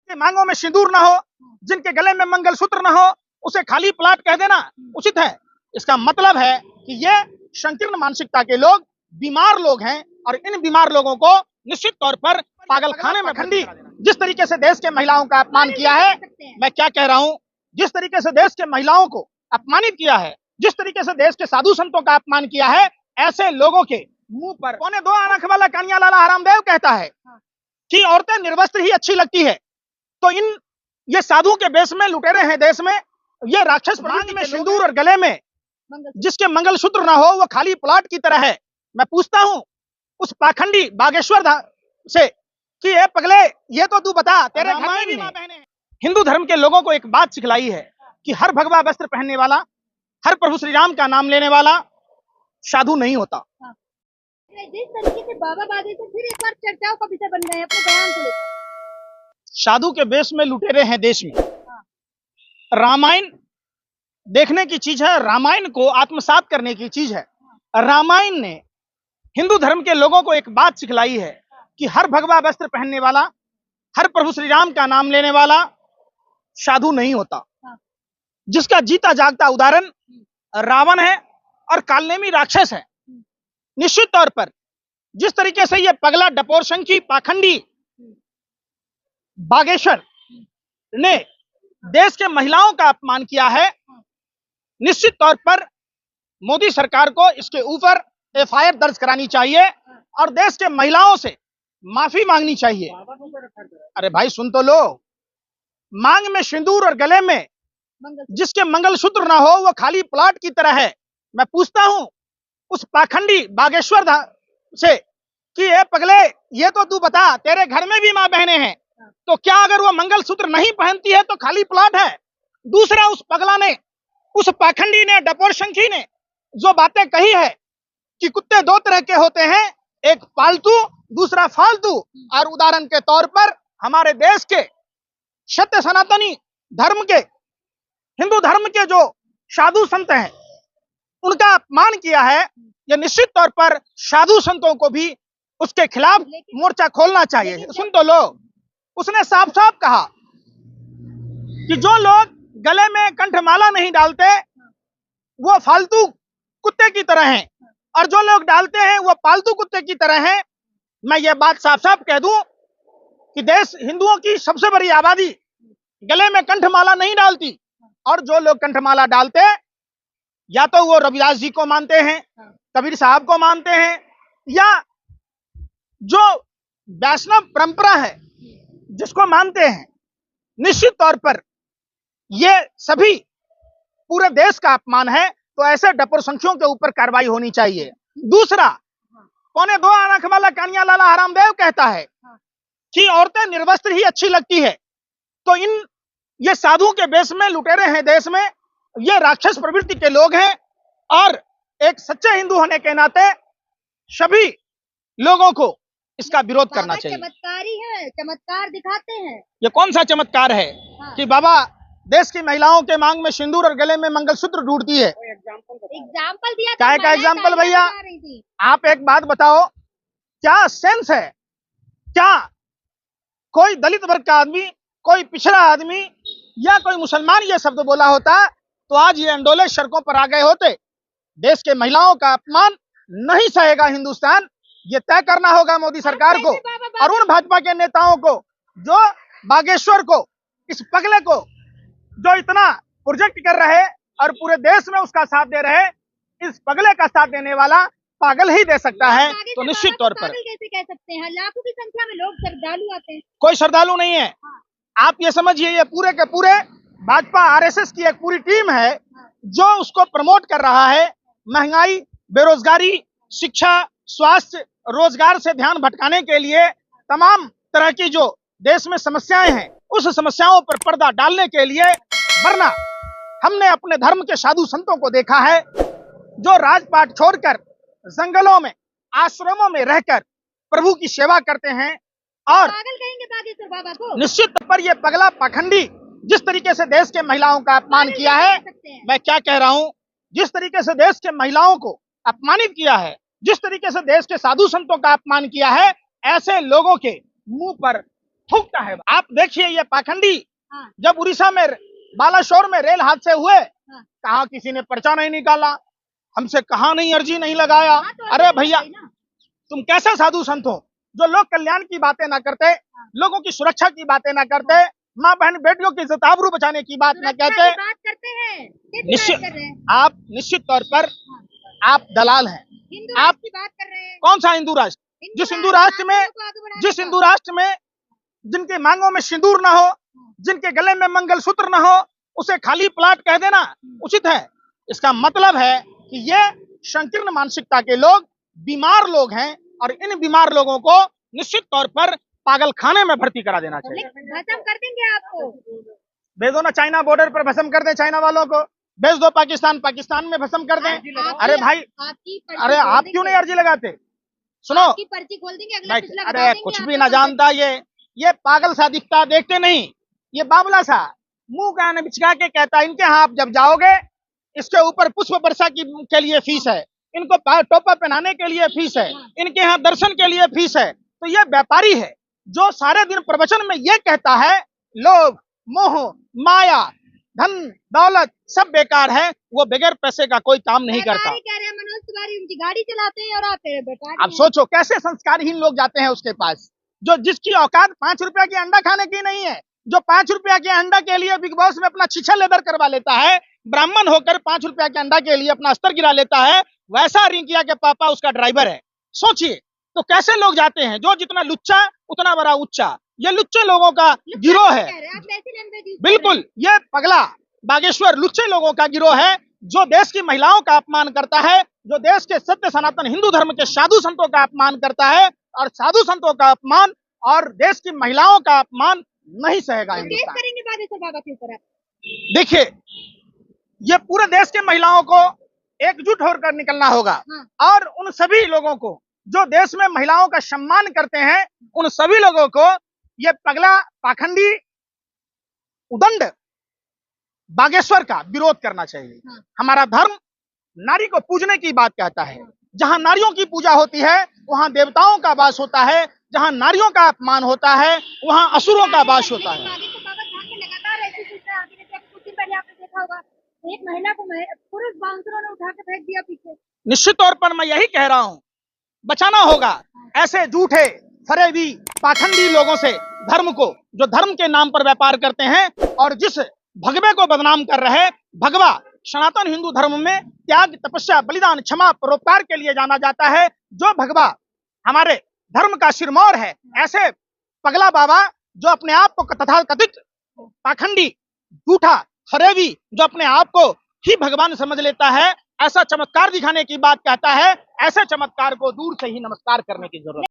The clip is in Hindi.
जिनके मांगों में सिंदूर ना हो, जिनके गले में मंगलसूत्र ना हो, उसे खाली प्लाट कह देना उचित है। इसका मतलब है कि ये संकीर्ण मानसिकता के लोग बीमार लोग हैं और इन बीमार लोगों को निश्चित तौर पर पागलखाने में खंडी जिस तरीके से देश के महिलाओं का अपमान किया है, मैं क्या कह रहा हूं, जिस तरीके से देश के महिलाओं को अपमानित किया है, जिस तरीके से देश के साधु संतों का अपमान किया है, ऐसे लोगों के मुंह पर 2.25 आंख वाला कानिया लाला हरामदेव कहता है कि औरतें निर्वस्त्र ही अच्छी लगती है। तो ये साधु के बेस में लुटेरे हैं देश में, ये राक्षस मांग में सिंदूर और गले में जिसके मंगलसूत्र ना हो वो खाली प्लाट की तरह है। मैं पूछता हूं उस पाखंडी बागेश्वर से कि ये पगले, ये तो तू बता, तेरे घर में भी मां बहनें हैं। हिंदू धर्म के लोगों को एक बात सिखलाई है कि हर भगवा वस्त्र पहनने वाला, हर प्रभु श्री राम का नाम लेने वाला साधु नहीं होता। जिस तरीके से बाबा बागेश्वर फिर एक बार चर्चाओं का विषय बन गए अपने बयान को लेकर, साधु के बेस में लुटेरे हैं देश में। रामायण देखने की चीज है, रामायण को आत्मसात करने की चीज है। रामायण ने हिंदू धर्म के लोगों को एक बात सिखलाई है कि हर भगवा वस्त्र पहनने वाला, हर प्रभु श्री राम का नाम लेने वाला साधु नहीं होता। जिसका जीता जागता उदाहरण रावण है और कालनेमी राक्षस है। निश्चित तौर पर जिस तरीके से ये पगला डपोरशंखी पाखंडी बागेश्वर ने देश के महिलाओं का अपमान किया है, निश्चित तौर पर मोदी सरकार को इसके ऊपर एफआईआर दर्ज करानी चाहिए और देश के महिलाओं से माफी मांगनी चाहिए। अरे भाई सुन तो लो, मांग में सिंदूर और गले में जिसके मंगलसूत्र ना हो वो खाली प्लाट की तरह है। मैं पूछता हूं उस पाखंडी बागेश्वर से कि ये पगले, ये तो तू बता, तेरे घर में भी मां बहनें हैं, तो क्या अगर वो मंगलसूत्र नहीं पहनती है तो खाली प्लाट है? दूसरा उस पगला ने, उस पाखंडी ने, डपोरशंखी ने जो बातें कही है कि कुत्ते दो तरह के होते हैं, एक पालतू दूसरा फालतू, और उदाहरण के तौर पर हमारे देश के सत्य सनातनी धर्म के, हिंदू धर्म के जो साधु संत हैं उनका अपमान किया है। यह निश्चित तौर पर साधु संतों को भी उसके खिलाफ मोर्चा खोलना चाहिए। सुन तो लो, उसने साफ साफ कहा कि जो लोग गले में कंठमाला नहीं डालते वो फालतू कुत्ते की तरह हैं और जो लोग डालते हैं वो पालतू कुत्ते की तरह हैं। मैं ये बात साफ साफ कह दूं कि देश हिंदुओं की सबसे बड़ी आबादी गले में कंठमाला नहीं डालती, और जो लोग कंठमाला डालते या तो वो रविदास जी को मानते हैं, कबीर साहब को मानते हैं, या जो वैष्णव परंपरा है जिसको मानते हैं। निश्चित तौर पर ये सभी पूरे देश का अपमान है, तो ऐसे डपोरशंखियों के ऊपर कार्रवाई होनी चाहिए। दूसरा, 2.25 आंख वाला कानिया लाला हरामदेव कहता है कि औरतें निर्वस्त्र ही अच्छी लगती है। तो ये साधु के बेस में लुटेरे हैं देश में, ये राक्षस प्रवृत्ति के लोग हैं, और एक सच्चे हिंदू होने के नाते सभी लोगों को इसका विरोध करना चाहिए। चमत्कारी है, चमत्कार दिखाते हैं। ये कौन सा चमत्कार है कि बाबा देश की महिलाओं के मांग में सिंदूर और गले में मंगलसूत्र ढूंढती है? एग्जाम्पल दिया, क्या का एग्जाम्पल भैया? आप एक बात बताओ, क्या सेंस है? क्या कोई दलित वर्ग का आदमी, कोई पिछड़ा आदमी या कोई मुसलमान ये शब्द बोला होता तो आज ये अंडोले सड़कों पर आ गए होते। देश के महिलाओं का अपमान नहीं सहेगा हिंदुस्तान, ये तय करना होगा मोदी सरकार को और उन भाजपा के नेताओं को जो बागेश्वर को, इस पगले को जो इतना प्रोजेक्ट कर रहे और पूरे देश में उसका साथ दे रहे, इस पगले का साथ देने वाला पागल ही दे सकता है। तो निश्चित तौर पर कैसे कह सकते हैं? लाखों की संख्या में लोग श्रद्धालु आते हैं। कोई श्रद्धालु नहीं है। आप ये समझिए, ये पूरे के पूरे भाजपा आरएसएस की एक पूरी टीम है जो उसको प्रमोट कर रहा है। महंगाई, बेरोजगारी, शिक्षा, स्वास्थ्य, रोजगार से ध्यान भटकाने के लिए तमाम तरह की जो देश में समस्याएं हैं उस समस्याओं पर पर्दा डालने के लिए। वरना हमने अपने धर्म के साधु संतों को देखा है जो राजपाट छोड़कर जंगलों में, आश्रमों में रहकर प्रभु की सेवा करते हैं। और पागल कहेंगे बागेश्वर बाबा को। निश्चित तौर पर यह पगला पाखंडी जिस तरीके से देश के महिलाओं का अपमान किया है, मैं क्या कह रहा हूं, जिस तरीके से देश के महिलाओं को अपमानित किया है, जिस तरीके से देश के साधु संतों का अपमान किया है, ऐसे लोगों के मुंह पर थूकता है। आप देखिए ये पाखंडी हाँ। जब उड़ीसा में बालासोर में रेल हादसे हुए, हाँ। कहा किसी ने पर्चा नहीं निकाला, हमसे कहा नहीं, अर्जी नहीं लगाया। हाँ, तो अरे अर्जी भैया लगाई ना। तुम कैसे साधु संत हो जो लोक कल्याण की बातें ना करते, लोगों की सुरक्षा की बातें ना करते, माँ बहन बेटियों की इज्जत आबरू बचाने की बात न सुरक्षा कहते। की बात करते हैं, कैसी निश्चित बात कर रहे हैं? आप निश्चित तौर पर आप दलाल हैं। हिंदू आप राष्ट्र की बात कर रहे हैं। कौन सा हिंदू राष्ट्र? जिस हिंदू राष्ट्र में जिनके मांगों में सिंदूर ना हो, जिनके गले में मंगलसूत्र ना हो, उसे खाली प्लाट कह देना उचित है। इसका मतलब है कि ये संकीर्ण मानसिकता के लोग बीमार लोग हैं और इन बीमार लोगों को निश्चित तौर पर पागल खाने में भर्ती करा देना चाहिए। खत्म कर देंगे आपको। भेज दो ना, चाइना बॉर्डर पर भस्म कर दें चाइना वालों को, भेज दो पाकिस्तान में भस्म कर दें। अरे भाई, अरे आप क्यों नहीं अर्जी लगाते? सुनो, आपकी पर्ची खोल देंगे, अगला पिछला बता अरे देंगे, कुछ आप भी ना जानता ये पागल सा दिखता, देखते नहीं, ये बाबला सा मुंह कान बिचका के कहता, इनके यहाँ आप जब जाओगे इसके ऊपर पुष्प वर्षा के लिए फीस है, इनको टोपा पहनाने के लिए फीस है, इनके यहाँ दर्शन के लिए फीस है। तो ये व्यापारी है जो सारे दिन प्रवचन में ये कहता है लोभ मोह माया धन दौलत सब बेकार है, वो बगैर पैसे का कोई काम नहीं करता। कह रहे हैं मनोज तिवारी उनकी गाड़ी चलाते हैं और आप बेकार। अब सोचो कैसे संस्कारहीन लोग जाते हैं उसके पास, जो जिसकी औकात 5 रुपया की अंडा खाने की नहीं है, जो 5 रुपया के अंडा के लिए बिग बॉस में अपना छीछा लेदर करवा लेता है, ब्राह्मण होकर 5 रुपया के अंडा के लिए अपना अस्तर गिरा लेता है, वैसा रिंकिया के पापा उसका ड्राइवर है। सोचिए तो कैसे लोग जाते हैं, जो जितना लुच्चा उतना बड़ा उच्चा। ये लुच्चे लोगों का गिरोह है, बिल्कुल ये पगला बागेश्वर लुच्चे लोगों का गिरोह है, जो देश की महिलाओं का अपमान करता है, जो देश के सत्य सनातन हिंदू धर्म के साधु संतों का अपमान करता है, और साधु संतों का अपमान और देश की महिलाओं का अपमान नहीं सहेगा हिंदुस्तान। करेंगे बागेश्वर बाबा के ऊपर। देखिए ये पूरे देश के महिलाओं को एकजुट होकर निकलना होगा। और उन सभी लोगों को जो देश में महिलाओं का सम्मान करते हैं, उन सभी लोगों को ये पगला पाखंडी उदंड बागेश्वर का विरोध करना चाहिए। हमारा धर्म नारी को पूजने की बात कहता है, जहां नारियों की पूजा होती है वहां देवताओं का वास होता है, जहां नारियों का अपमान होता है वहां असुरों का वास होता है। एक महिला को पुरुष बाउंसरों ने उठा के फेंक दिया पीछे। निश्चित तौर पर मैं यही कह रहा हूं, बचाना होगा ऐसे झूठे फरेबी पाखंडी लोगों से धर्म को, जो धर्म के नाम पर व्यापार करते हैं और जिस भगवे को बदनाम कर रहे। भगवा सनातन हिंदू धर्म में त्याग तपस्या बलिदान क्षमा परोपकार के लिए जाना जाता है। जो भगवा हमारे धर्म का सिरमौर है, ऐसे पगला बाबा जो अपने आप को तथाकथित पाखंडी झूठा फरेबी जो अपने आप को ही भगवान समझ लेता है, ऐसा चमत्कार दिखाने की बात कहता है, ऐसे चमत्कार को दूर से ही नमस्कार करने की जरूरत है।